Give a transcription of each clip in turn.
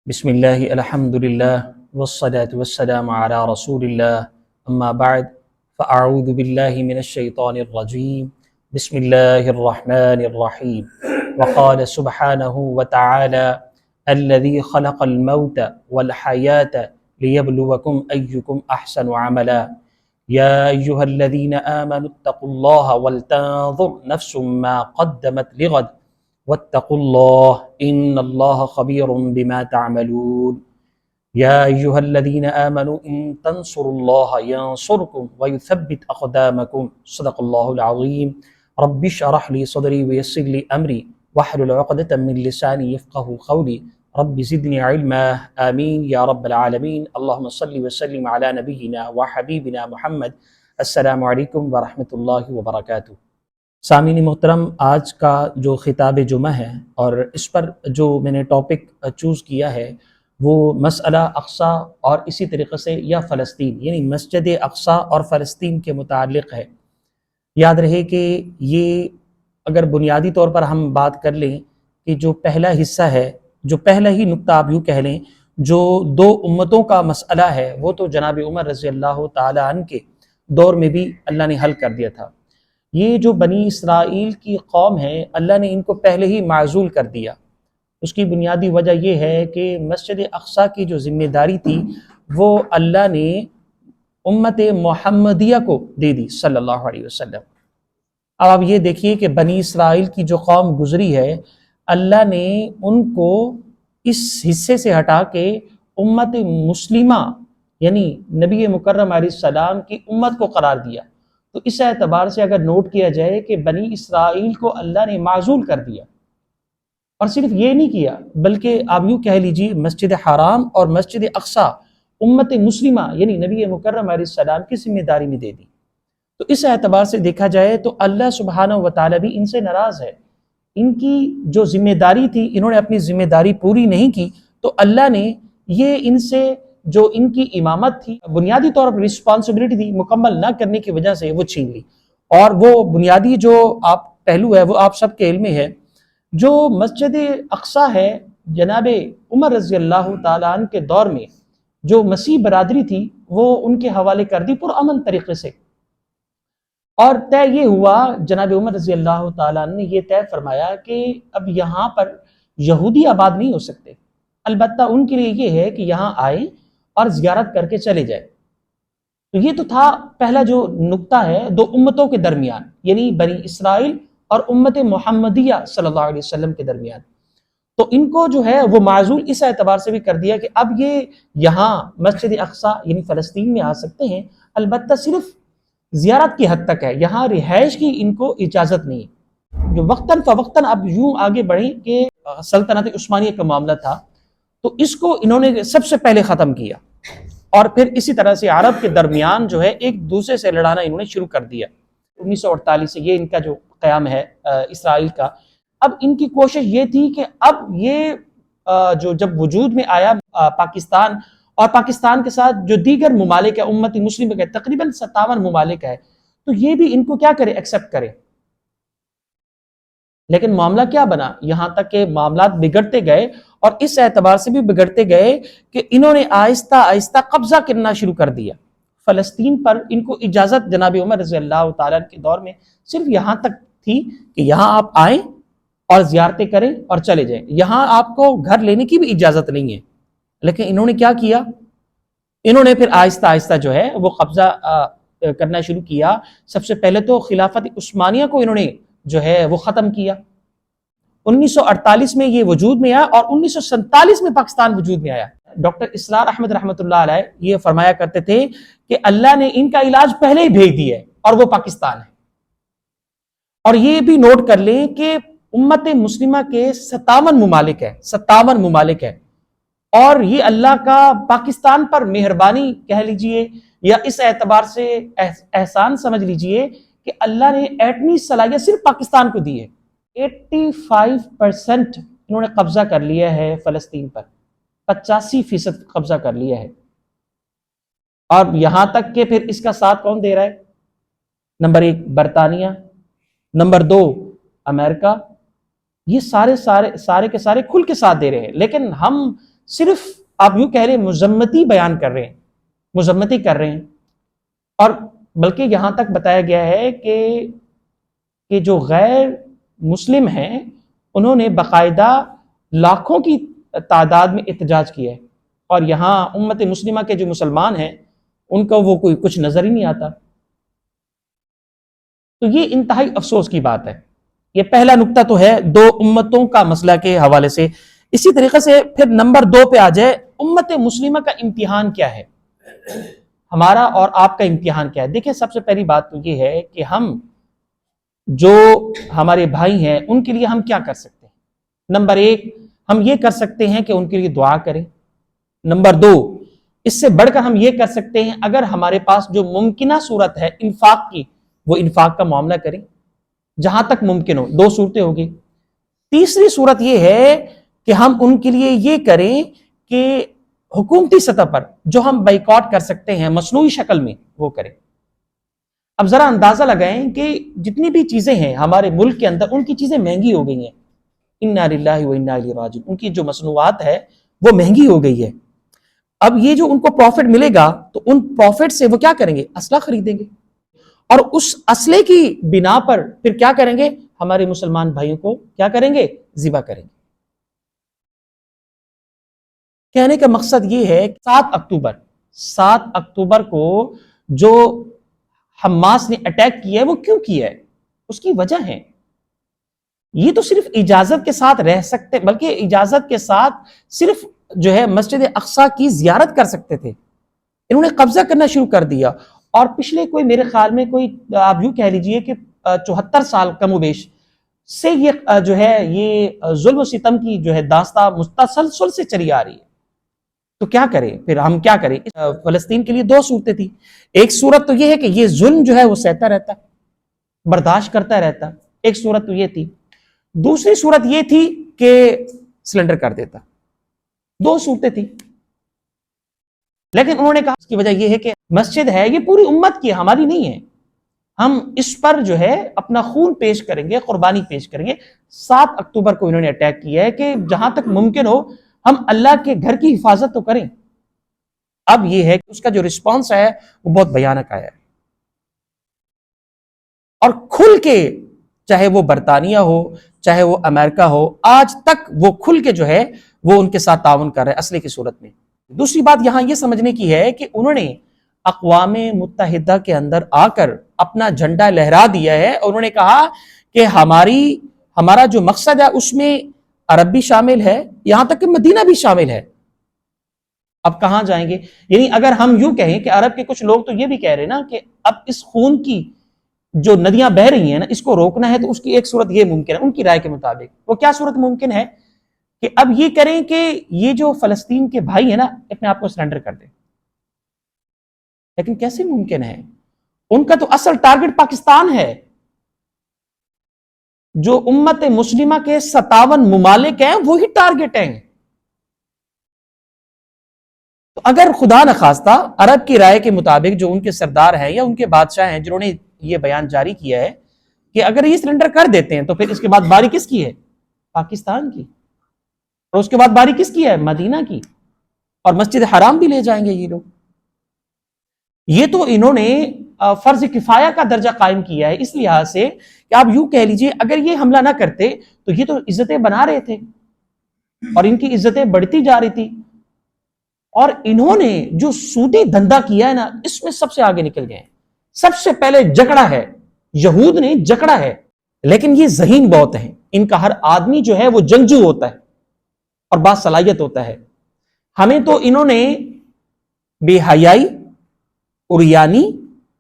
بسم الله الحمد لله والصلاة والسلام على رسول الله أما بعد فأعوذ بالله من الشيطان الرجيم بسم الله الرحمن الرحيم وقال سبحانه وتعالى الذي خلق الموت والحياة ليبلوكم أيكم أحسن عملا يا أيها الذين آمنوا اتقوا الله ولتنظر نفس ما قدمت لغد واتقوا الله إن الله خبير بما تعملون يا أيها الذين آمنوا إن تنصروا الله ينصركم ويثبت أقدامكم صدق الله العظيم رب اشرح لي صدري ويسر لي أمري واحلل عقدة من لساني يفقه قولي رب زدني علما آمين يا رب العالمين اللهم صل وسلم على نبينا وحبيبنا محمد السلام علیکم ورحمۃ اللہ وبرکاتہ۔ سامعین محترم، آج کا جو خطاب جمعہ ہے اور اس پر جو میں نے ٹاپک چوز کیا ہے وہ مسئلہ اقصیٰ اور اسی طریقے سے یا فلسطین یعنی مسجد اقصیٰ اور فلسطین کے متعلق ہے۔ یاد رہے کہ یہ اگر بنیادی طور پر ہم بات کر لیں کہ جو پہلا حصہ ہے، جو پہلا ہی نقطہ آپ یوں کہہ لیں، جو دو امتوں کا مسئلہ ہے وہ تو جناب عمر رضی اللہ تعالی عنہ کے دور میں بھی اللہ نے حل کر دیا تھا۔ یہ جو بنی اسرائیل کی قوم ہے اللہ نے ان کو پہلے ہی معزول کر دیا۔ اس کی بنیادی وجہ یہ ہے کہ مسجد اقصیٰ کی جو ذمہ داری تھی وہ اللہ نے امت محمدیہ کو دے دی صلی اللہ علیہ وسلم۔ اب آپ یہ دیکھیے کہ بنی اسرائیل کی جو قوم گزری ہے اللہ نے ان کو اس حصے سے ہٹا کے امت مسلمہ یعنی نبی مکرم علیہ السلام کی امت کو قرار دیا۔ تو اس اعتبار سے اگر نوٹ کیا جائے کہ بنی اسرائیل کو اللہ نے معزول کر دیا، اور صرف یہ نہیں کیا بلکہ آپ یوں کہہ لیجیے مسجد حرام اور مسجد اقصیٰ امت مسلمہ یعنی نبی مکرم علیہ السلام کی ذمہ داری میں دے دی۔ تو اس اعتبار سے دیکھا جائے تو اللہ سبحانہ و تعالیٰ بھی ان سے ناراض ہے۔ ان کی جو ذمہ داری تھی انہوں نے اپنی ذمہ داری پوری نہیں کی، تو اللہ نے یہ ان سے جو ان کی امامت تھی، بنیادی طور پر رسپانسبلٹی تھی، مکمل نہ کرنے کی وجہ سے وہ چھین لی۔ اور وہ بنیادی جو آپ پہلو ہے وہ آپ سب کے علم میں ہے، جو مسجد اقصیٰ ہے جناب عمر رضی اللہ تعالیٰ عنہ کے دور میں جو مسیح برادری تھی وہ ان کے حوالے کر دی پرامن طریقے سے، اور طے یہ ہوا، جناب عمر رضی اللہ تعالیٰ عنہ نے یہ طے فرمایا کہ اب یہاں پر یہودی آباد نہیں ہو سکتے، البتہ ان کے لیے یہ ہے کہ یہاں آئیں اور زیارت کر کے چلے جائیں۔ تو یہ تو تھا پہلا جو نقطہ ہے دو امتوں کے درمیان یعنی بنی اسرائیل اور امت محمدیہ صلی اللہ علیہ وسلم کے درمیان۔ تو ان کو جو ہے وہ معزول اس اعتبار سے بھی کر دیا کہ اب یہ یہاں مسجد اقصیٰ یعنی فلسطین میں آ سکتے ہیں، البتہ صرف زیارت کی حد تک ہے، یہاں رہائش کی ان کو اجازت نہیں ہے۔ جو وقتاً فوقتاً اب یوں آگے بڑھیں کہ سلطنت عثمانیہ کا معاملہ تھا، تو اس کو انہوں نے سب سے پہلے ختم کیا، اور پھر اسی طرح سے عرب کے درمیان جو ہے ایک دوسرے سے لڑانا انہوں نے شروع کر دیا۔ 1948 سے یہ ان کا جو قیام ہے اسرائیل کا۔ اب ان کی کوشش یہ تھی کہ اب یہ جو جب وجود میں آیا پاکستان، اور پاکستان کے ساتھ جو دیگر ممالک ہے امت مسلمہ کے تقریباً 57 ممالک ہے، تو یہ بھی ان کو کیا کرے، ایکسیپٹ کرے۔ لیکن معاملہ کیا بنا، یہاں تک کہ معاملات بگڑتے گئے، اور اس اعتبار سے بھی بگڑتے گئے کہ انہوں نے آہستہ آہستہ قبضہ کرنا شروع کر دیا فلسطین پر۔ ان کو اجازت جناب عمر رضی اللہ تعالیٰ کے دور میں صرف یہاں تک تھی کہ یہاں آپ آئیں اور زیارتیں کریں اور چلے جائیں، یہاں آپ کو گھر لینے کی بھی اجازت نہیں ہے۔ لیکن انہوں نے کیا کیا، انہوں نے پھر آہستہ آہستہ جو ہے وہ قبضہ کرنا شروع کیا۔ سب سے پہلے تو خلافت عثمانیہ کو انہوں نے جو ہے وہ ختم کیا۔ 1948 میں یہ وجود میں آیا، اور 1947 میں پاکستان وجود میں آیا۔ ڈاکٹر اسرار احمد رحمۃ اللہ علیہ یہ فرمایا کرتے تھے کہ اللہ نے ان کا علاج پہلے ہی بھیج دیا ہے، اور وہ پاکستان ہے۔ اور یہ بھی نوٹ کر لیں کہ امت مسلمہ کے 57 ممالک ہیں، 57 ممالک ہیں، اور یہ اللہ کا پاکستان پر مہربانی کہہ لیجئے یا اس اعتبار سے احسان سمجھ لیجئے کہ اللہ نے ایٹمی صلاحیت صرف پاکستان کو دی ہے۔ 85% انہوں نے قبضہ کر لیا ہے فلسطین پر، 85% قبضہ کر لیا ہے۔ اور یہاں تک کہ پھر اس کا ساتھ کون دے رہا ہے، نمبر 1 برطانیہ، نمبر 2 امریکہ، یہ سارے کے سارے کھل کے ساتھ دے رہے ہیں۔ لیکن ہم صرف آپ یوں کہہ رہے ہیں مذمتی بیان کر رہے ہیں، مذمتی کر رہے ہیں، اور بلکہ یہاں تک بتایا گیا ہے کہ جو غیر مسلم ہیں انہوں نے باقاعدہ لاکھوں کی تعداد میں احتجاج کیا ہے، اور یہاں امت مسلمہ کے جو مسلمان ہیں ان کا وہ کوئی کچھ نظر ہی نہیں آتا. تو یہ انتہائی افسوس کی بات ہے. یہ پہلا نقطہ تو ہے دو امتوں کا مسئلہ کے حوالے سے. اسی طریقے سے پھر نمبر 2 پہ آ جائے، امت مسلمہ کا امتحان کیا ہے، ہمارا اور آپ کا امتحان کیا ہے. دیکھیں سب سے پہلی بات تو یہ ہے کہ ہم جو ہمارے بھائی ہیں ان کے لیے ہم کیا کر سکتے ہیں. نمبر 1 ہم یہ کر سکتے ہیں کہ ان کے لیے دعا کریں. نمبر 2 اس سے بڑھ کر ہم یہ کر سکتے ہیں اگر ہمارے پاس جو ممکنہ صورت ہے انفاق کی، وہ انفاق کا معاملہ کریں جہاں تک ممکن ہو. 2 صورتیں ہوگی. تیسری صورت یہ ہے کہ ہم ان کے لیے یہ کریں کہ حکومتی سطح پر جو ہم بائیکاٹ کر سکتے ہیں مصنوعی شکل میں وہ کریں. اب ذرا اندازہ لگائیں کہ جتنی بھی چیزیں ہیں ہمارے ملک کے اندر ان کی چیزیں مہنگی ہو گئی ہیں. انا للہ و انا الیہ راجعون. ان کی جو مصنوعات ہے وہ مہنگی ہو گئی ہے. اب یہ جو ان کو پروفٹ ملے گا تو ان پروفٹ سے وہ کیا کریں گے، اسلحہ خریدیں گے، اور اس اسلحے کی بنا پر پھر کیا کریں گے، ہمارے مسلمان بھائیوں کو کیا کریں گے، ذبح کریں گے. کہنے کا مقصد یہ ہے 7 اکتوبر کو جو حماس نے اٹیک کیا ہے وہ کیوں کیا ہے، اس کی وجہ ہے. یہ تو صرف اجازت کے ساتھ رہ سکتے، بلکہ اجازت کے ساتھ صرف جو ہے مسجد اقصی کی زیارت کر سکتے تھے. انہوں نے قبضہ کرنا شروع کر دیا، اور پچھلے کوئی میرے خیال میں کوئی آپ یوں کہہ لیجئے کہ 74 سال کم و بیش سے یہ جو ہے یہ ظلم و ستم کی جو ہے داستان متسلسل سے چلی آ رہی ہے. تو کیا کریں پھر، ہم کیا کریں. فلسطین کے لیے 2 صورتیں تھیں. ایک صورت تو یہ ہے کہ یہ ظلم جو ہے وہ سہتا رہتا، برداشت کرتا رہتا. ایک صورت تو یہ تھی. دوسری صورت یہ تھی کہ سلنڈر کر دیتا. 2 صورتیں تھیں. لیکن انہوں نے کہا اس کی وجہ یہ ہے کہ مسجد ہے یہ پوری امت کی، ہماری نہیں ہے، ہم اس پر جو ہے اپنا خون پیش کریں گے، قربانی پیش کریں گے. 7 اکتوبر کو انہوں نے اٹیک کیا ہے کہ جہاں تک ممکن ہو ہم اللہ کے گھر کی حفاظت تو کریں. اب یہ ہے کہ اس کا جو رسپانس ہے وہ بہت بھیانک آیا ہے، اور کھل کے چاہے وہ برطانیہ ہو چاہے وہ امریکہ ہو، آج تک وہ کھل کے جو ہے وہ ان کے ساتھ تعاون کر رہے ہیں اسلحے کی صورت میں. دوسری بات یہاں یہ سمجھنے کی ہے کہ انہوں نے اقوام متحدہ کے اندر آ کر اپنا جھنڈا لہرا دیا ہے، اور انہوں نے کہا کہ ہمارا جو مقصد ہے اس میں عرب بھی شامل ہے، یہاں تک کہ مدینہ بھی شامل ہے. اب کہاں جائیں گے؟ یعنی اگر ہم یوں کہیں کہ عرب کے کچھ لوگ تو یہ بھی کہہ رہے ہیں نا کہ اب اس خون کی جو ندیاں بہ رہی ہیں نا اس کو روکنا ہے، تو اس کی ایک صورت یہ ممکن ہے ان کی رائے کے مطابق. وہ کیا صورت ممکن ہے کہ اب یہ کریں کہ یہ جو فلسطین کے بھائی ہیں نا اپنے آپ کو سرنڈر کر دیں. لیکن کیسے ممکن ہے؟ ان کا تو اصل ٹارگٹ پاکستان ہے. جو امت مسلمہ کے 57 ممالک ہیں وہی ٹارگٹ ہیں. تو اگر خدا نخواستہ عرب کی رائے کے مطابق جو ان کے سردار ہیں یا ان کے بادشاہ ہیں جنہوں نے یہ بیان جاری کیا ہے کہ اگر یہ سرنڈر کر دیتے ہیں تو پھر اس کے بعد باری کس کی ہے؟ پاکستان کی. اور اس کے بعد باری کس کی ہے؟ مدینہ کی. اور مسجد حرام بھی لے جائیں گے یہ لوگ. یہ تو انہوں نے فرض کفایہ کا درجہ قائم کیا ہے اس لحاظ سے کہ آپ یوں کہہ لیجئے اگر یہ حملہ نہ کرتے تو یہ تو عزتیں بنا رہے تھے اور ان کی عزتیں بڑھتی جا رہی تھی. اور انہوں نے جو سودی دھندا کیا ہے نا اس میں سب سے آگے نکل گئے ہیں. سب سے پہلے جکڑا ہے، یہود نے جکڑا ہے. لیکن یہ ذہین بہت ہیں، ان کا ہر آدمی جو ہے وہ جنگجو ہوتا ہے اور با صلاحیت ہوتا ہے. ہمیں تو انہوں نے بے حیائی، عریانی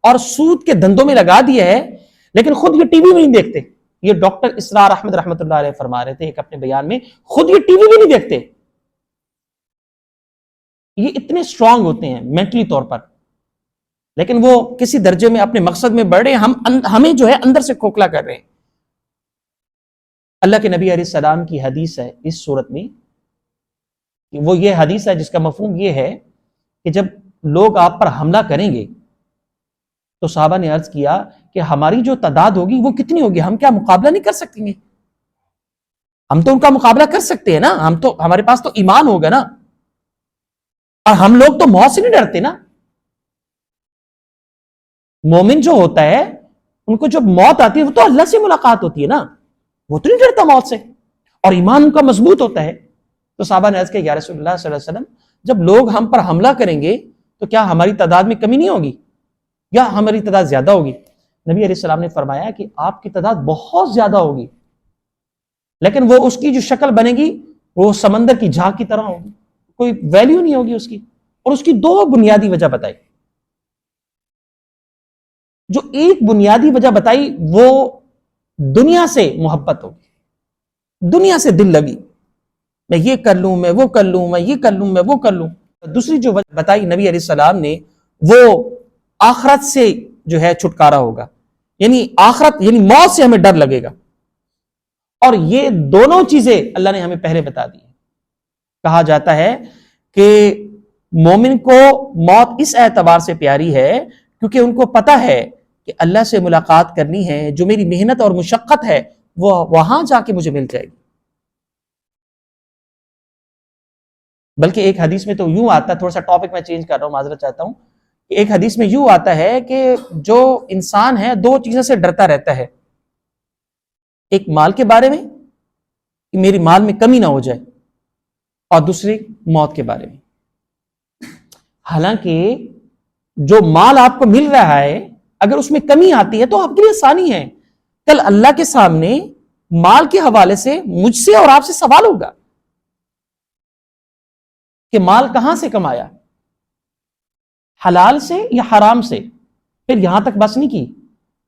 اور سود کے دھندوں میں لگا دیا ہے، لیکن خود یہ ٹی وی میں نہیں دیکھتے. یہ ڈاکٹر اسرار احمد رحمۃ اللہ علیہ فرما رہے تھے ایک اپنے بیان میں، خود یہ ٹی وی بھی نہیں دیکھتے. یہ اتنے سٹرونگ ہوتے ہیں مینٹلی طور پر، لیکن وہ کسی درجے میں اپنے مقصد میں بڑھ رہے ہیں، ہمیں جو ہے اندر سے کھوکھلا کر رہے ہیں. اللہ کے نبی علیہ السلام کی حدیث ہے اس صورت میں، وہ یہ حدیث ہے جس کا مفہوم یہ ہے کہ جب لوگ آپ پر حملہ کریں گے تو صحابہ نے عرض کیا کہ ہماری جو تعداد ہوگی وہ کتنی ہوگی، ہم کیا مقابلہ نہیں کر سکیں گے؟ ہم تو ان کا مقابلہ کر سکتے ہیں نا، ہمارے پاس تو ایمان ہوگا نا. اور ہم لوگ تو موت سے نہیں ڈرتے نا. مومن جو ہوتا ہے ان کو جب موت آتی ہے وہ تو اللہ سے ملاقات ہوتی ہے نا, وہ تو نہیں ڈرتا موت سے, اور ایمان ان کا مضبوط ہوتا ہے. تو صحابہ نے عرض کیا یا رسول اللہ صلی اللہ علیہ وسلم, جب لوگ ہم پر حملہ کریں گے تو کیا ہماری تعداد میں کمی نہیں ہوگی یا ہماری تعداد زیادہ ہوگی؟ نبی علیہ السلام نے فرمایا کہ آپ کی تعداد بہت زیادہ ہوگی, لیکن وہ اس کی جو شکل بنے گی وہ سمندر کی جھاگ کی طرح ہوگی, کوئی ویلیو نہیں ہوگی اس کی. اور اس کی دو بنیادی وجہ بتائی. جو ایک بنیادی وجہ بتائی وہ دنیا سے محبت ہوگی, دنیا سے دل لگی, میں یہ کر لوں, میں وہ کر لوں, میں یہ کر لوں, میں وہ کر لوں. دوسری جو وجہ بتائی نبی علیہ السلام نے وہ آخرت سے جو ہے چھٹکارا ہوگا, یعنی آخرت یعنی موت سے ہمیں ڈر لگے گا. اور یہ دونوں چیزیں اللہ نے ہمیں پہلے بتا دی. کہا جاتا ہے کہ مومن کو موت اس اعتبار سے پیاری ہے کیونکہ ان کو پتا ہے کہ اللہ سے ملاقات کرنی ہے, جو میری محنت اور مشقت ہے وہ وہاں جا کے مجھے مل جائے گی. بلکہ ایک حدیث میں تو یوں آتا ہے, تھوڑا سا ٹاپک میں چینج کر رہا ہوں, معذرت چاہتا ہوں, کہ ایک حدیث میں یوں آتا ہے کہ جو انسان ہے دو چیزوں سے ڈرتا رہتا ہے, ایک مال کے بارے میں کہ میری مال میں کمی نہ ہو جائے, اور دوسری موت کے بارے میں. حالانکہ جو مال آپ کو مل رہا ہے اگر اس میں کمی آتی ہے تو آپ کے لیے آسانی ہے, کل اللہ کے سامنے مال کے حوالے سے مجھ سے اور آپ سے سوال ہوگا کہ مال کہاں سے کمایا, حلال سے یا حرام سے. پھر یہاں تک بس نہیں کی,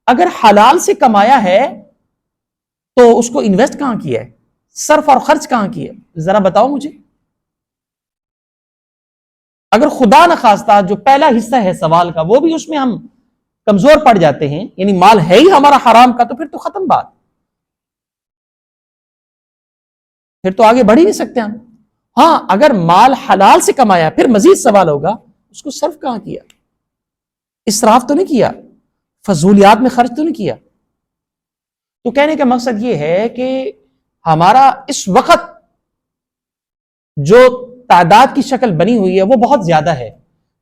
اگر حلال سے کمایا ہے تو اس کو انویسٹ کہاں کیا ہے, صرف اور خرچ کہاں کیا ہے, ذرا بتاؤ مجھے. اگر خدا نخواستہ جو پہلا حصہ ہے سوال کا وہ بھی اس میں ہم کمزور پڑ جاتے ہیں, یعنی مال ہے ہی ہمارا حرام کا, تو پھر تو ختم بات, پھر تو آگے بڑھ ہی نہیں سکتے ہم. ہاں اگر مال حلال سے کمایا پھر مزید سوال ہوگا اس کو صرف کہاں کیا, اسراف تو نہیں کیا, فضولیات میں خرچ تو نہیں کیا. تو کہنے کا مقصد یہ ہے کہ ہمارا اس وقت جو تعداد کی شکل بنی ہوئی ہے وہ بہت زیادہ ہے,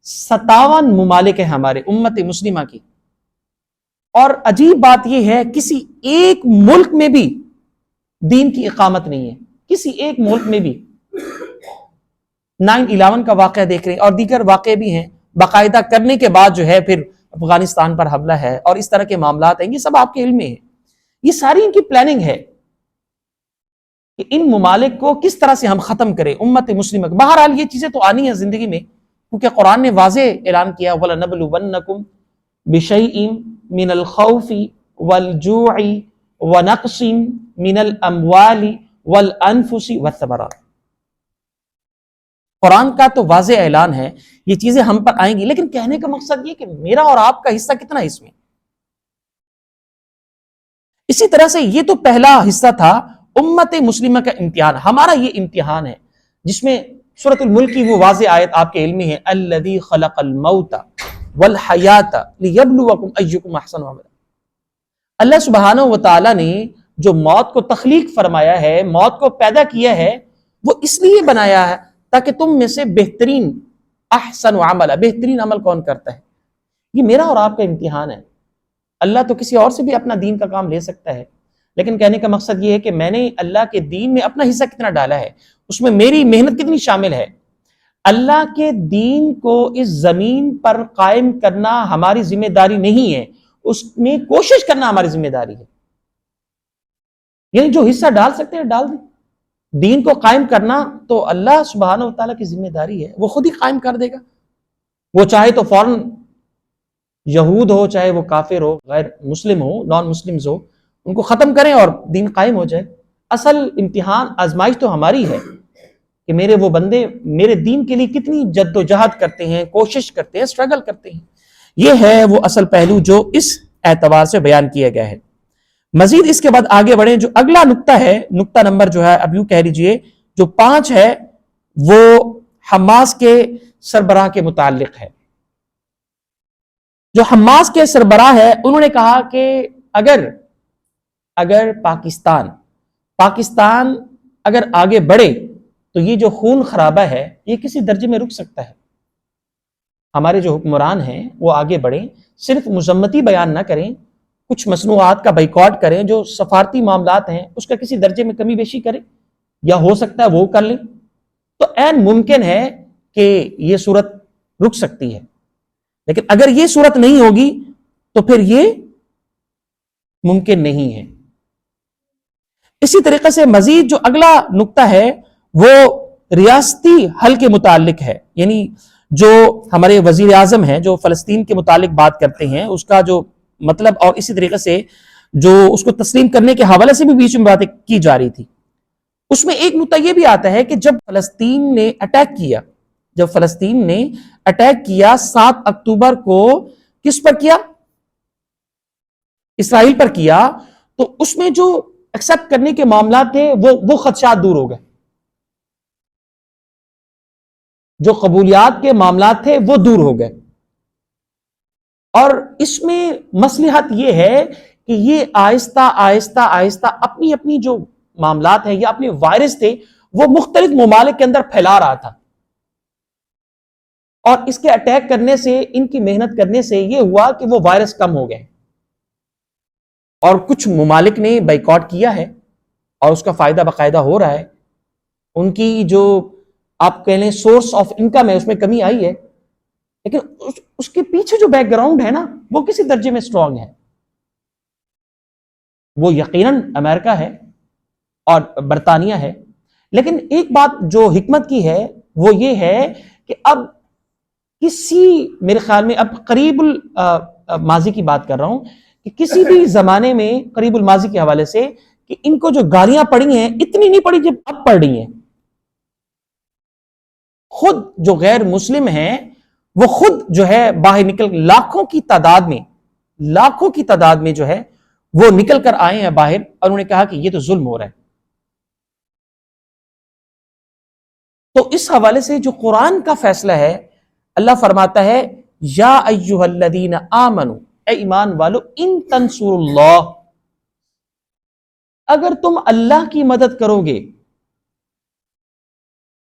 57 ممالک ہیں ہمارے امت مسلمہ کی. اور عجیب بات یہ ہے کسی ایک ملک میں بھی دین کی اقامت نہیں ہے, کسی ایک ملک میں بھی. 9/11 کا واقعہ دیکھ رہے ہیں اور دیگر واقعے بھی ہیں, باقاعدہ کرنے کے بعد جو ہے پھر افغانستان پر حملہ ہے اور اس طرح کے معاملات ہیں, یہ سب آپ کے علم میں ہیں. یہ ساری ان کی پلاننگ ہے کہ ان ممالک کو کس طرح سے ہم ختم کریں امت مسلمہ. بہرحال یہ چیزیں تو آنی ہیں زندگی میں, کیونکہ قرآن نے واضح اعلان کیا وَلَنَبْلُوَنَّكُمْ بِشَيْءٍ مِّنَ الْخَوْفِ وَالْجُوعِ وَنَقْصٍ مِّنَ الْأَمْوَالِ وَالْأَنفُسِ وَالثَّمَرَاتِ. قرآن کا تو واضح اعلان ہے یہ چیزیں ہم پر آئیں گی, لیکن کہنے کا مقصد یہ کہ میرا اور آپ کا حصہ کتنا ہے اس میں. اسی طرح سے یہ تو پہلا حصہ تھا امت مسلمہ کا امتحان. ہمارا یہ امتحان ہے جس میں سورۃ الملک کی وہ واضح آیت آپ کے علم میں ہے, الذی خلق الموت والحیات لیبلوکم ایکم احسن عملا. اللہ سبحانہ و تعالی نے جو موت کو تخلیق فرمایا ہے, موت کو پیدا کیا ہے, وہ اس لیے بنایا ہے تاکہ تم میں سے بہترین احسن عملا, بہترین عمل کون کرتا ہے. یہ میرا اور آپ کا امتحان ہے. اللہ تو کسی اور سے بھی اپنا دین کا کام لے سکتا ہے, لیکن کہنے کا مقصد یہ ہے کہ میں نے اللہ کے دین میں اپنا حصہ کتنا ڈالا ہے, اس میں میری محنت کتنی شامل ہے. اللہ کے دین کو اس زمین پر قائم کرنا ہماری ذمہ داری نہیں ہے, اس میں کوشش کرنا ہماری ذمہ داری ہے. یعنی جو حصہ ڈال سکتے ہیں ڈال دیں. دین کو قائم کرنا تو اللہ سبحانہ و تعالیٰ کی ذمہ داری ہے, وہ خود ہی قائم کر دے گا. وہ چاہے تو فوراً یہود ہو, چاہے وہ کافر ہو, غیر مسلم ہو, نان مسلمز ہو, ان کو ختم کریں اور دین قائم ہو جائے. اصل امتحان آزمائش تو ہماری ہے کہ میرے وہ بندے میرے دین کے لیے کتنی جد و جہد کرتے ہیں, کوشش کرتے ہیں, سٹرگل کرتے ہیں. یہ ہے وہ اصل پہلو جو اس اعتبار سے بیان کیا گیا ہے. مزید اس کے بعد آگے بڑھیں, جو اگلا نقطہ ہے, نقطہ نمبر جو ہے اب یوں کہہ لیجئے جو 5 ہے, وہ حماس کے سربراہ کے متعلق ہے. جو حماس کے سربراہ ہے انہوں نے کہا کہ اگر پاکستان اگر آگے بڑھے تو یہ جو خون خرابہ ہے یہ کسی درجے میں رک سکتا ہے. ہمارے جو حکمران ہیں وہ آگے بڑھیں، صرف مذمتی بیان نہ کریں، کچھ مصنوعات کا بائیکاٹ کریں، جو سفارتی معاملات ہیں اس کا کسی درجے میں کمی بیشی کریں، یا ہو سکتا ہے وہ کر لیں، تو عین ممکن ہے کہ یہ صورت رک سکتی ہے۔ لیکن اگر یہ صورت نہیں ہوگی تو پھر یہ ممکن نہیں ہے۔ اسی طریقے سے مزید جو اگلا نقطہ ہے وہ ریاستی حل کے متعلق ہے، یعنی جو ہمارے وزیر اعظم ہیں جو فلسطین کے متعلق بات کرتے ہیں، اس کا جو مطلب، اور اسی طریقے سے جو اس کو تسلیم کرنے کے حوالے سے بھی بیچ میں باتیں کی جا رہی تھی، اس میں ایک نقطہ یہ بھی آتا ہے کہ جب فلسطین نے اٹیک کیا 7 اکتوبر کو، کس پر کیا؟ اسرائیل پر کیا، تو اس میں جو ایکسپٹ کرنے کے معاملات تھے وہ خدشات دور ہو گئے، جو قبولیات کے معاملات تھے وہ دور ہو گئے، اور اس میں مصلحت یہ ہے کہ یہ آہستہ آہستہ آہستہ اپنی اپنی جو معاملات ہیں یا اپنے وائرس تھے وہ مختلف ممالک کے اندر پھیلا رہا تھا، اور اس کے اٹیک کرنے سے، ان کی محنت کرنے سے یہ ہوا کہ وہ وائرس کم ہو گئے، اور کچھ ممالک نے بائیکاٹ کیا ہے اور اس کا فائدہ باقاعدہ ہو رہا ہے، ان کی جو آپ کہہ لیں سورس آف انکم ہے اس میں کمی آئی ہے، لیکن اس کے پیچھے جو بیک گراؤنڈ ہے نا وہ کسی درجے میں سٹرونگ ہے، وہ یقیناً امریکہ ہے اور برطانیہ ہے۔ لیکن ایک بات جو حکمت کی ہے وہ یہ ہے کہ اب میرے خیال میں اب قریب الماضی کی بات کر رہا ہوں، کہ کسی بھی زمانے میں قریب الماضی کے حوالے سے کہ ان کو جو گالیاں پڑی ہیں اتنی نہیں پڑی جب اب پڑ رہی ہیں، خود جو غیر مسلم ہیں وہ خود جو ہے باہر نکل، لاکھوں کی تعداد میں جو ہے وہ نکل کر آئے ہیں باہر، اور انہوں نے کہا کہ یہ تو ظلم ہو رہا ہے۔ تو اس حوالے سے جو قرآن کا فیصلہ ہے، اللہ فرماتا ہے یا ایھا الذین آمنوا، اے ایمان والو، ان تنصروا اللہ، اگر تم اللہ کی مدد کرو گے،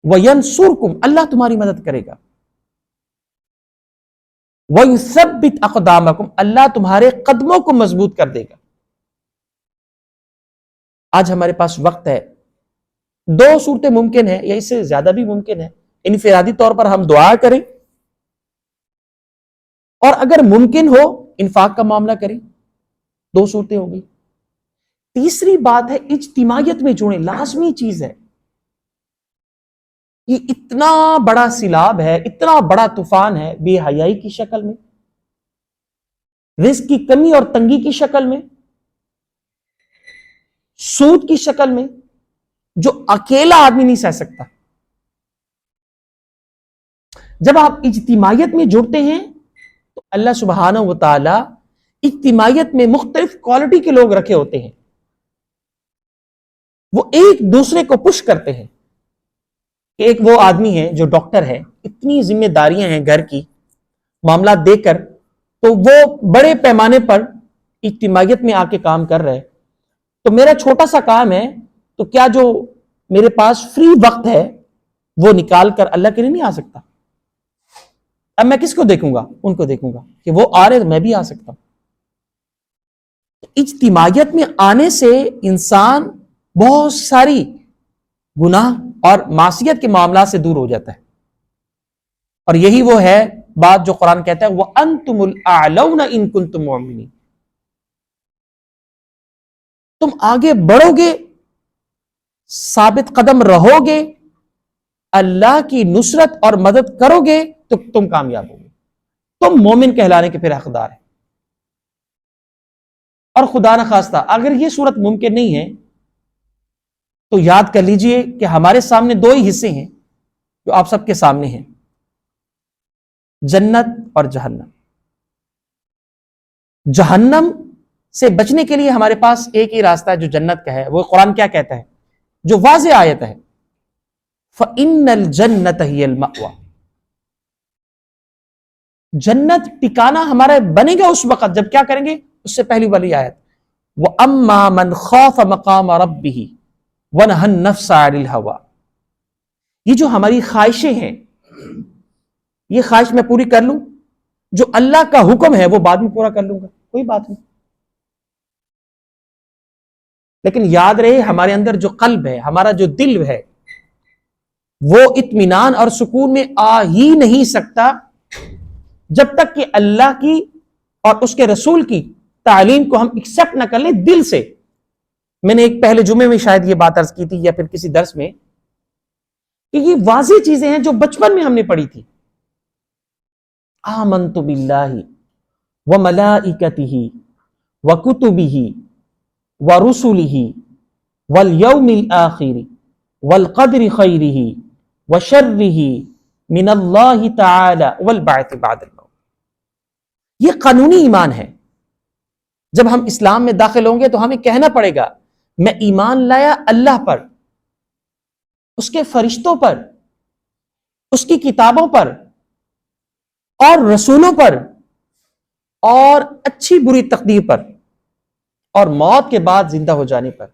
وینصرکم، اللہ تمہاری مدد کرے گا، ویثبت اقدامکم، اللہ تمہارے قدموں کو مضبوط کر دے گا۔ آج ہمارے پاس وقت ہے، 2 صورتیں ممکن ہیں یا اس سے زیادہ بھی ممکن ہے، انفرادی طور پر ہم دعا کریں، اور اگر ممکن ہو انفاق کا معاملہ کریں، 2 صورتیں ہو گئی۔ تیسری بات ہے اجتماعیت میں جوڑیں، لازمی چیز ہے۔ یہ اتنا بڑا سیلاب ہے، اتنا بڑا طوفان ہے، بے حیائی کی شکل میں، رزق کی کمی اور تنگی کی شکل میں، سود کی شکل میں، جو اکیلا آدمی نہیں سہ سکتا۔ جب آپ اجتماعیت میں جڑتے ہیں تو اللہ سبحانہ و تعالی اجتماعیت میں مختلف کوالٹی کے لوگ رکھے ہوتے ہیں، وہ ایک دوسرے کو پش کرتے ہیں۔ ایک وہ آدمی ہے جو ڈاکٹر ہے، اتنی ذمہ داریاں ہیں گھر کی، معاملات دے کر، تو وہ بڑے پیمانے پر اجتماعیت میں آ کے کام کر رہے، تو میرا چھوٹا سا کام ہے، تو کیا جو میرے پاس فری وقت ہے وہ نکال کر اللہ کے لیے نہیں آ سکتا؟ اب میں کس کو دیکھوں گا؟ ان کو دیکھوں گا کہ وہ آ رہے، میں بھی آ سکتا ہوں۔ اجتماعیت میں آنے سے انسان بہت ساری گناہ اور معصیت کے معاملات سے دور ہو جاتا ہے، اور یہی وہ ہے بات جو قرآن کہتا ہے وَأَنْتُمُ الْأَعْلَوْنَ إِن كُنتُم مُؤْمِنِينَ، تم آگے بڑھو گے، ثابت قدم رہو گے، اللہ کی نصرت اور مدد کرو گے تو تم کامیاب ہوگے، تم مومن کہلانے کے پھر حقدار ہیں۔ اور خدا نخواستہ اگر یہ صورت ممکن نہیں ہے تو یاد کر لیجئے کہ ہمارے سامنے 2 ہی حصے ہیں جو آپ سب کے سامنے ہیں، جنت اور جہنم۔ جہنم سے بچنے کے لیے ہمارے پاس ایک ہی راستہ ہے جو جنت کا ہے، وہ قرآن کیا کہتا ہے، جو واضح آیت ہے، فَإِنَّ الْجَنَّةَ هِيَ الْمَأْوَى، جنت ٹھکانہ ہمارا بنے گا اس وقت جب کیا کریں گے، اس سے پہلی والی آیت وَأَمَّا مَنْ خَافَ مَقَامَ رَبِّهِ وَنَهَى النَّفْسَ عَنِ الْهَوَىٰ، یہ جو ہماری خواہشیں ہیں، یہ خواہش میں پوری کر لوں، جو اللہ کا حکم ہے وہ بعد میں پورا کر لوں گا، کوئی بات نہیں۔ لیکن یاد رہے ہمارے اندر جو قلب ہے، ہمارا جو دل ہے، وہ اطمینان اور سکون میں آ ہی نہیں سکتا جب تک کہ اللہ کی اور اس کے رسول کی تعلیم کو ہم ایکسپٹ نہ کر لیں دل سے۔ میں نے ایک پہلے جمعے میں شاید یہ بات عرض کی تھی یا پھر کسی درس میں، کہ یہ واضح چیزیں ہیں جو بچپن میں ہم نے پڑھی تھی۔ آمنت باللہ وملائکتہ وکتبہ ورسلہ والیوم الآخر والقدر خیرہ وشرہ من اللہ تعالی والبعث بعد الموت۔ یہ قانونی ایمان ہے۔ جب ہم اسلام میں داخل ہوں گے تو ہمیں کہنا پڑے گا میں ایمان لایا اللہ پر، اس کے فرشتوں پر، اس کی کتابوں پر اور رسولوں پر اور اچھی بری تقدیر پر اور موت کے بعد زندہ ہو جانے پر۔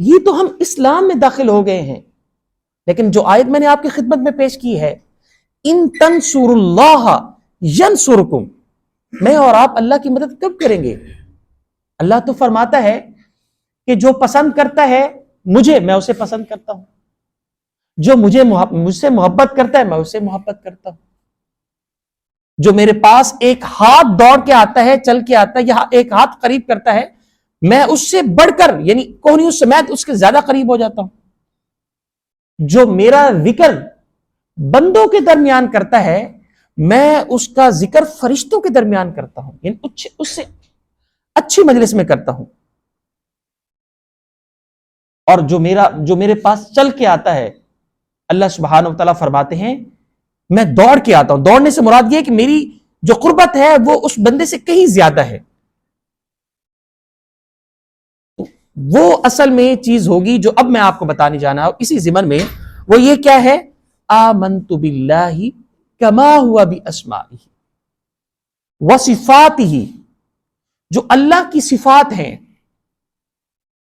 یہ تو ہم اسلام میں داخل ہو گئے ہیں۔ لیکن جو آیت میں نے آپ کی خدمت میں پیش کی ہے، ان تنصروا اللہ ینصرکم، میں اور آپ اللہ کی مدد کب کریں گے؟ اللہ تو فرماتا ہے کہ جو پسند کرتا ہے مجھے، میں اسے پسند کرتا ہوں، جو مجھ سے محبت کرتا ہے میں اسے محبت کرتا ہوں، جو میرے پاس ایک ہاتھ دوڑ کے آتا ہے، چل کے آتا ہے، یا ایک ہاتھ قریب کرتا ہے، میں اس سے بڑھ کر یعنی کونی اس سمیت اس کے زیادہ قریب ہو جاتا ہوں۔ جو میرا ذکر بندوں کے درمیان کرتا ہے میں اس کا ذکر فرشتوں کے درمیان کرتا ہوں، یعنی اس سے اچھی مجلس میں کرتا ہوں۔ اور جو میرے پاس چل کے آتا ہے، اللہ سبحانہ و تعالیٰ فرماتے ہیں میں دوڑ کے آتا ہوں۔ دوڑنے سے مراد یہ ہے کہ میری جو قربت ہے وہ اس بندے سے کہیں زیادہ ہے۔ وہ اصل میں چیز ہوگی جو اب میں آپ کو بتانے جانا ہوں اسی ضمن میں، وہ یہ کیا ہے؟ آمنت باللہ کما ہوا باسمائہ وصفاتہ، جو اللہ کی صفات ہیں۔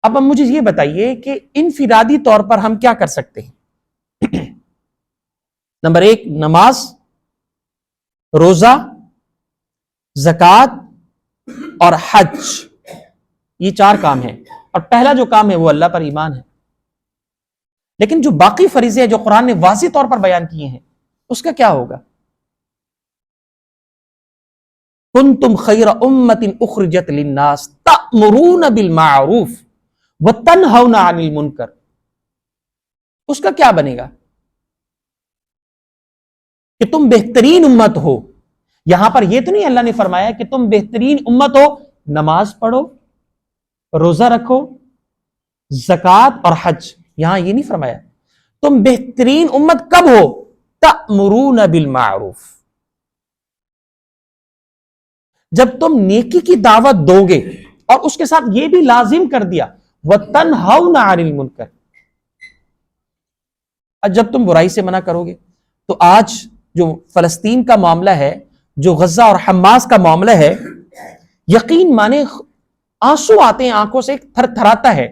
اب مجھے یہ بتائیے کہ انفرادی طور پر ہم کیا کر سکتے ہیں؟ نمبر 1 نماز، روزہ، زکوٰۃ اور حج، یہ 4 کام ہیں، اور پہلا جو کام ہے وہ اللہ پر ایمان ہے۔ لیکن جو باقی فریضے ہیں جو قرآن نے واضح طور پر بیان کیے ہیں، اس کا کیا ہوگا؟ کنتم خیر امۃ اخرجت للناس تأمرون بالمعروف وتنہون عن المنکر، اس کا کیا بنے گا؟ کہ تم بہترین امت ہو۔ یہاں پر یہ تو نہیں اللہ نے فرمایا کہ تم بہترین امت ہو، نماز پڑھو، روزہ رکھو، زکوٰۃ اور حج، یہاں یہ نہیں فرمایا۔ تم بہترین امت کب ہو؟ تأمرون بالمعروف، جب تم نیکی کی دعوت دو گے، اور اس کے ساتھ یہ بھی لازم کر دیا وَتَنْهَوْنَ عَنِ الْمُنْكَرِ، جب تم برائی سے منع کرو گے۔ تو آج جو فلسطین کا معاملہ ہے، جو غزہ اور حماس کا معاملہ ہے، یقین مانے آنسو آتے ہیں آنکھوں سے، تھر تھراتا ہے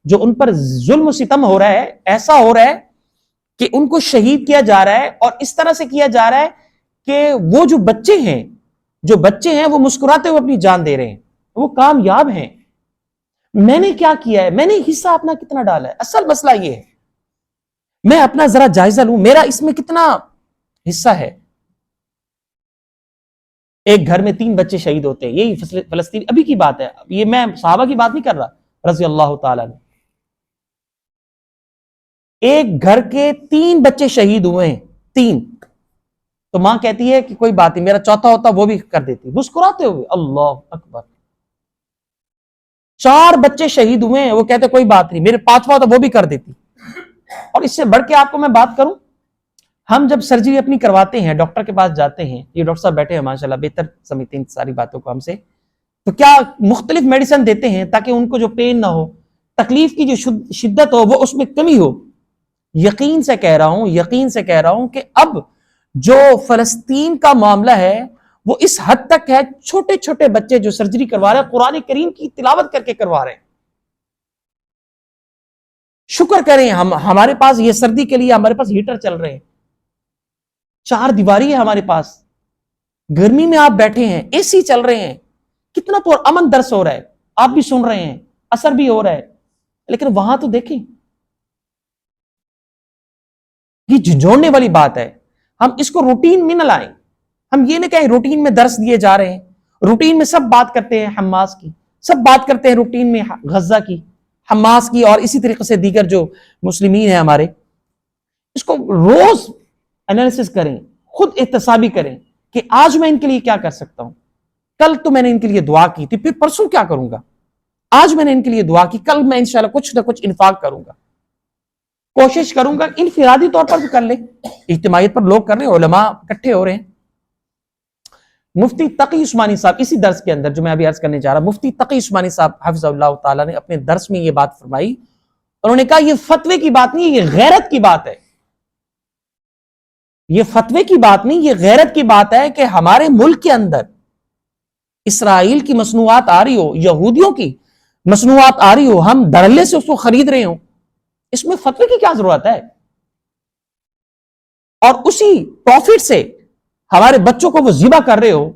جو ان پر ظلم و ستم ہو رہا ہے۔ ایسا ہو رہا ہے کہ ان کو شہید کیا جا رہا ہے، اور اس طرح سے کیا جا رہا ہے کہ وہ جو بچے ہیں وہ مسکراتے ہوئے اپنی جان دے رہے ہیں، وہ کامیاب ہیں۔ میں نے کیا کیا ہے؟ میں نے حصہ اپنا کتنا ڈالا ہے؟ اصل مسئلہ یہ ہے، میں اپنا ذرا جائزہ لوں، میرا اس میں کتنا حصہ ہے۔ ایک گھر میں 3 بچے شہید ہوتے ہیں، یہی فلسطین ابھی کی بات ہے، یہ میں صحابہ کی بات نہیں کر رہا رضی اللہ تعالیٰ عنہ۔ ایک گھر کے 3 بچے شہید ہوئے ہیں، 3، تو ماں کہتی ہے کہ کوئی بات نہیں، میرا چوتھا ہوتا وہ بھی کر دیتی، مسکراتے ہوئے، اللہ اکبر۔ 4 بچے شہید ہوئے ہیں، وہ کہتے کوئی بات نہیں، میرے 5واں ہوتا وہ بھی کر دیتی۔ اور اس سے بڑھ کے آپ کو میں بات کروں، ہم جب سرجری اپنی کرواتے ہیں، ڈاکٹر کے پاس جاتے ہیں، یہ ڈاکٹر صاحب بیٹھے ہیں ماشاءاللہ، بہتر سمجھتے ہیں ساری باتوں کو ہم سے، تو کیا مختلف میڈیسن دیتے ہیں تاکہ ان کو جو پین نہ ہو، تکلیف کی جو شدت ہو وہ اس میں کمی ہو۔ یقین سے کہہ رہا ہوں کہ اب جو فلسطین کا معاملہ ہے وہ اس حد تک ہے، چھوٹے چھوٹے بچے جو سرجری کروا رہے ہیں قرآن کریم کی تلاوت کر کے کروا رہے ہیں۔ شکر کریں ہمارے پاس یہ سردی کے لیے ہمارے پاس ہیٹر چل رہے ہیں، 4 دیواری ہے ہمارے پاس، گرمی میں آپ بیٹھے ہیں، اے سی چل رہے ہیں، کتنا پرامن درس ہو رہا ہے، آپ بھی سن رہے ہیں، اثر بھی ہو رہا ہے. لیکن وہاں تو دیکھیں، یہ جھنجھوڑنے والی بات ہے. ہم اس کو روٹین میں نہ لائیں. ہم یہ نہ کہیں روٹین میں درس دیے جا رہے ہیں، روٹین میں سب بات کرتے ہیں حماس کی، سب بات کرتے ہیں روٹین میں غزہ کی، حماس کی، اور اسی طریقے سے دیگر جو مسلمین ہیں ہمارے. اس کو روز انالیسس کریں، خود احتسابی کریں کہ آج میں ان کے لیے کیا کر سکتا ہوں. کل تو میں نے ان کے لیے دعا کی تھی، پھر پرسوں کیا کروں گا. آج میں نے ان کے لیے دعا کی، کل میں انشاءاللہ کچھ نہ کچھ انفاق کروں گا، کوشش کروں گا. انفرادی طور پر بھی کر لیں، اجتماعیت پر لوگ کر رہے ہیں، علماء اکٹھے ہو رہے ہیں. مفتی تقی عثمانی صاحب اسی درس کے اندر جو میں ابھی عرض کرنے جا رہا، مفتی تقی عثمانی صاحب حفظ اللہ تعالیٰ نے اپنے درس میں یہ بات فرمائی. انہوں نے کہا یہ فتوے کی بات نہیں، یہ غیرت کی بات ہے. یہ فتوے کی بات نہیں، یہ غیرت کی بات ہے کہ ہمارے ملک کے اندر اسرائیل کی مصنوعات آ رہی ہو، یہودیوں کی مصنوعات آ رہی ہو، ہم دھڑلے سے اس کو خرید رہے ہوں، اس میں فتوے کی کیا ضرورت ہے؟ اور اسی پروفٹ سے ہمارے بچوں کو وہ ذبح کر رہے ہو،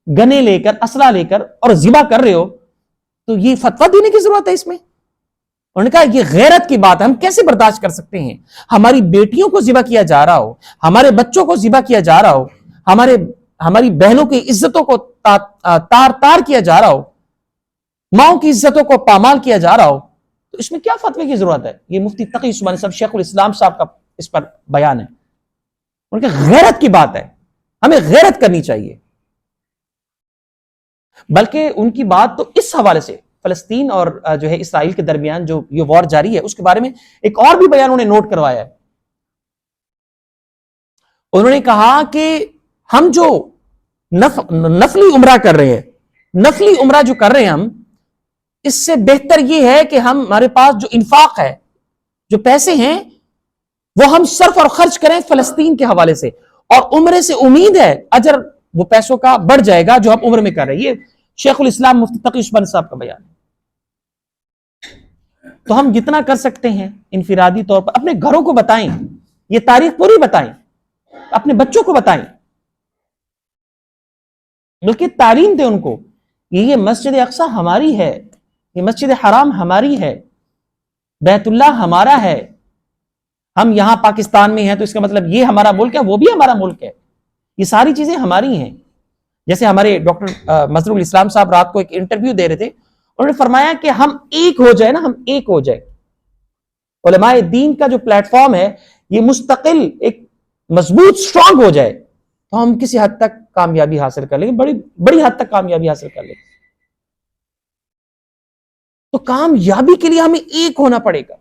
گنے لے کر، اسلحہ لے کر، اور ذبح کر رہے ہو، تو یہ فتویٰ دینے کی ضرورت ہے اس میں؟ انہوں نے کہا یہ غیرت کی بات ہے، ہم کیسے برداشت کر سکتے ہیں ہماری بیٹیوں کو ذبح کیا جا رہا ہو، ہمارے بچوں کو ذبح کیا جا رہا ہو، ہماری بہنوں کی عزتوں کو تار تار کیا جا رہا ہو، ماؤں کی عزتوں کو پامال کیا جا رہا ہو، تو اس میں کیا فتوے کی ضرورت ہے؟ یہ مفتی تقی عثمانی صاحب شیخ الاسلام صاحب کا اس پر بیان ہے. ان کے غیرت کی بات ہے، ہمیں غیرت کرنی چاہیے. بلکہ ان کی بات تو اس حوالے سے فلسطین اور جو ہے اسرائیل کے درمیان جو یہ وار جاری ہے اس کے بارے میں ایک اور بھی بیان انہوں نے نوٹ کروایا ہے. انہوں نے کہا کہ ہم جو نفلی عمرہ کر رہے ہیں، نفلی عمرہ جو کر رہے ہیں ہم، اس سے بہتر یہ ہے کہ ہمارے پاس جو انفاق ہے، جو پیسے ہیں، وہ ہم صرف اور خرچ کریں فلسطین کے حوالے سے، اور عمرے سے امید ہے اجر وہ پیسوں کا بڑھ جائے گا جو ہم عمر میں کر رہے ہیں. یہ شیخ الاسلام مفتی تقی عثمانی صاحب کا بیان ہے. تو ہم جتنا کر سکتے ہیں انفرادی طور پر اپنے گھروں کو بتائیں، یہ تاریخ پوری بتائیں، اپنے بچوں کو بتائیں، بلکہ تعلیم دیں ان کو. یہ مسجد اقصی ہماری ہے، یہ مسجد حرام ہماری ہے، بیت اللہ ہمارا ہے. ہم یہاں پاکستان میں ہیں تو اس کا مطلب یہ ہمارا ملک ہے، وہ بھی ہمارا ملک ہے. یہ ساری چیزیں ہماری ہیں. جیسے ہمارے ڈاکٹر مظہر الاسلام صاحب رات کو ایک انٹرویو دے رہے تھے، انہوں نے فرمایا کہ ہم ایک ہو جائے نا، ہم ایک ہو جائے، علماء دین کا جو پلیٹ فارم ہے یہ مستقل ایک مضبوط سٹرونگ ہو جائے تو ہم کسی حد تک کامیابی حاصل کر لیں گے، بڑی حد تک کامیابی حاصل کر لیں گے. تو کامیابی کے لیے ہمیں ایک ہونا پڑے گا.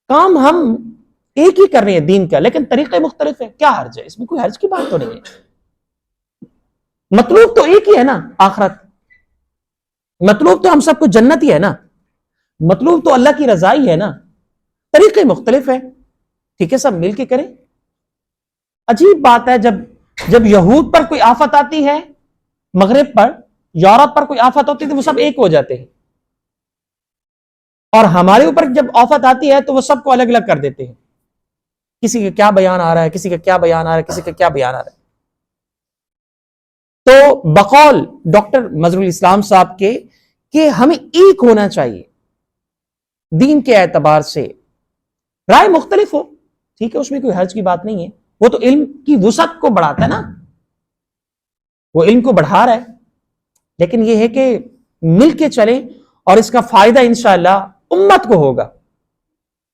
کام ہم ایک ہی کر رہے ہیں دین کا، لیکن طریقے مختلف ہیں. کیا حرج ہے اس میں؟ کوئی حرج کی بات تو نہیں ہے. مطلوب تو ایک ہی ہے نا، آخرت. مطلوب تو ہم سب کو جنت ہی ہے نا، مطلوب تو اللہ کی رضا ہی ہے نا. طریقے مختلف ہیں، ٹھیک ہے، سب مل کے کریں. عجیب بات ہے جب یہود پر کوئی آفت آتی ہے، مغرب پر، یورپ پر کوئی آفت ہوتی ہے تو وہ سب ایک ہو جاتے ہیں، اور ہمارے اوپر جب آفت آتی ہے تو وہ سب کو الگ الگ کر دیتے ہیں. کسی کا کیا بیان آ رہا ہے، کسی کا کیا بیان آ رہا ہے، کسی کا کیا بیان آ رہا ہے. تو بقول ڈاکٹر مظہر الاسلام صاحب کے کہ ہمیں ایک ہونا چاہیے دین کے اعتبار سے. رائے مختلف ہو، ٹھیک ہے، اس میں کوئی حرج کی بات نہیں ہے. وہ تو علم کی وسعت کو بڑھاتا ہے نا، وہ علم کو بڑھا رہا ہے. لیکن یہ ہے کہ مل کے چلیں، اور اس کا فائدہ انشاءاللہ امت کو ہوگا.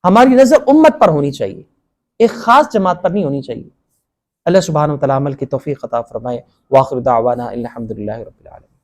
ہماری نظر امت پر ہونی چاہیے، ایک خاص جماعت پر نہیں ہونی چاہیے. اللہ سبحانہ و تعالی عمل کی توفیق عطا فرمائے. وآخر دعوانا الحمدللہ رب العالمین.